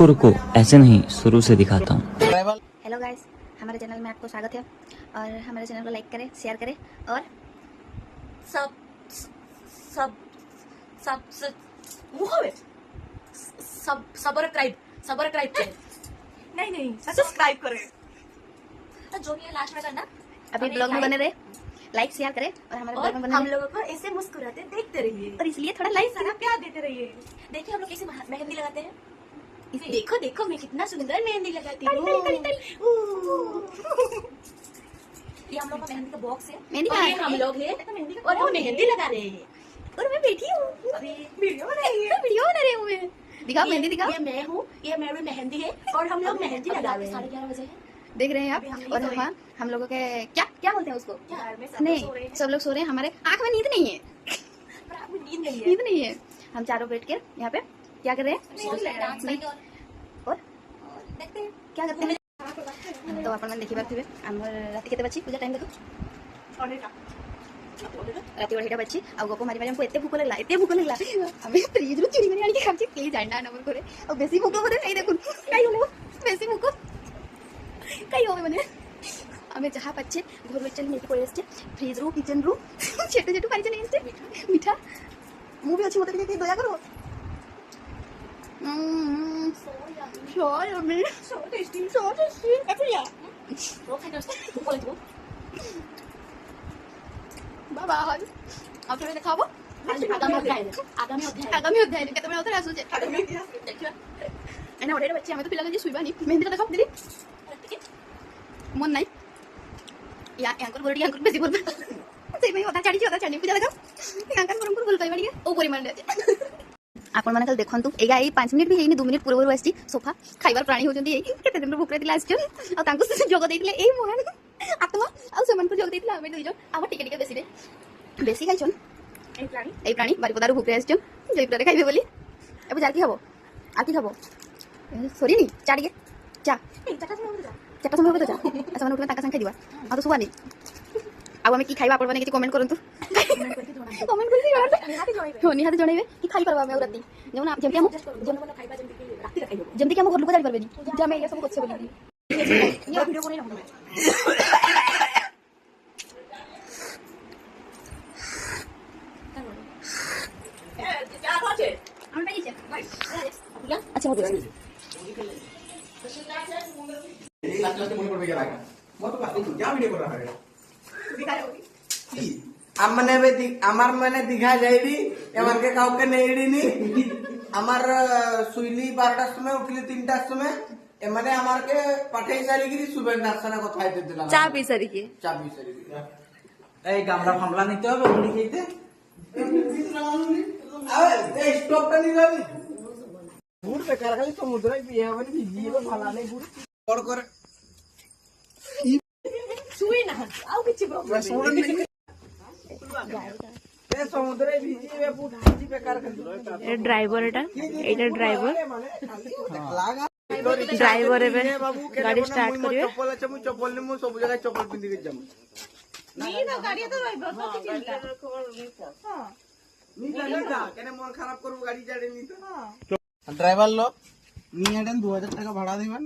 रुको ऐसे नहीं, शुरू से दिखाता हूँ। हेलो गाइस, हमारे चैनल में आपको स्वागत है और हमारे चैनल को लाइक करें, शेयर करें और सब सब सब सब सब्सक्राइब करें। नहीं सब्सक्राइब करें तो जो भी है लास्ट में करना। अभी ब्लॉग में बने रहे, लाइक शेयर करें और हमारे ब्लॉग में बने हम लोगों को ऐसे मुस्कुराते देखते रहिए और इसलिए थोड़ा लाइक सारा प्यार देते रहिए। देखिए हम लोग कैसे मेहंदी लगाते हैं। देखो देखो मैं कितना सुंदर मेहंदी लगाती हूँ। ये हम लोग का मेहंदी का बॉक्स है, और ये हम लोग है और हम मेहंदी लगा रहे हैं और मैं बैठी हूँ अभी वीडियो बना रही हूँ मैं। दिखाओ मेहंदी दिखाओ। ये मैं हूँ, ये मेरी मेहंदी है और हम लोग मेहंदी लगा रहे हैं। 11:30 बजे है, देख रहे हैं आप। और हाँ, हम लोगों के क्या क्या बोलते हैं उसको, नहीं सब लोग सो रहे हैं। हमारे आँख में नींद नहीं है, नींद नहीं है। हम चारों बैठ के यहाँ पे क्या कर रहे हैं और देखते हैं क्या करते हैं। तो अपन देखी पार्थिवे आमर राति केते बची पूजा टाइम देखो राति 2:30 बची आ गप मारी मारी हमको एते भूख लगला हमें फ्रिज रो चुरी मारी आनी खाची के जांडा नंबर करे और बेसी भूख होते नहीं देखो काई होले बेसी भूख काई होवे माने हमें जहाँ पच्चे घर में चल नहीं कोई एस्टे फ्रिज रो किचन रो छेटू छेटू पारी चले एस्टे मीठा मु भी अच्छी होते के दया करो। So tasty. Everywhere. Bye-bye. अब थोड़े दिखाओ आगामी अध्याय केतबेला होता आसुचे एना ओढेरे बच्चे हमें तो पिला जे सुइबानी मेहंदी का दिखाओ दीदी मन नाही या एंकर गोरडी एंकर बेसी बोल सेई में होता चाडी पूजा दिखाओ एंकर परंपर बोल पाई बाडी ओ परिमाण दे आपण माने कल देखंतु एगा ए 5 मिनिट भी हेनी 2 मिनिट पूर्व आसी सोफा खाइबार प्राणी होजंती ए केते दिन भूख दिला आछन आ तांको से जोग देइले ए मोहन आत्मा आ सेमन को जोग देइला हमें दुइजो आ टिके टिके बेसी खाइछन ए प्राणी बारिपदार भूख आछन जयपुर खाइबे बोली एबे जाकी हबो आकी खाबो सॉरी नी चाडिगे चा चाटा समय होतो चा अच्छा मन उठबे ताका संग दिवा आ तो सुवानी अब हमें की खाइबा आपण माने किछि कमेंट करंतु कमेंट करछि हो निहाते जणैबे कि खाइ परबा हम राती जेना जेमति हम खाइबा जेमति कि हम घर लोक जानि परबेनी जे हम ये सब करछे बोली ये वीडियो बनै रहू क्या बात है हम नहीं छे अच्छा हो गया लास्ट में पड़ गया मैं तो बात क्या वीडियो कर रहा है आमने बे आमार माने दिखा जाइबी एमन के काउ के नेइडी नी आमार सुइली 12टा समय उठली 3टा समय एमने आमार के पाठे सारी गिरी सुबह नासना কথা আইতে দিলাম চা পিসারি কি এই গামলা ফামলা নিতে হবে ওগুলি খেতে আরে এই স্টপটা নি যাবি গুড় বেকার খালি সমুদ্রে বিয়ে হবে নি ভিজিয়ে ভালো নেই গুড় বড় করে সুই না আও কিছু প্রবলেম সমুদ্রে এ সমুদ্রে ভিজিয়ে পুট হাজি বেকার খালি এ ড্রাইভার এটা ড্রাইভার লাগা ড্রাইভার এবে গাড়ি স্টার্ট করিবে চপ্পল আছে মু চপ্পল নি মু সব জায়গায় চপ্পল পিন্ধি কে যাম নি না গাড়ি তো রইব তো কি চিন্তা हां নিতা কেনে মন খারাপ করব গাড়ি চাড়ে নি তো ड्राइवर लोग 2000 টাকা ভাড়া দিবেন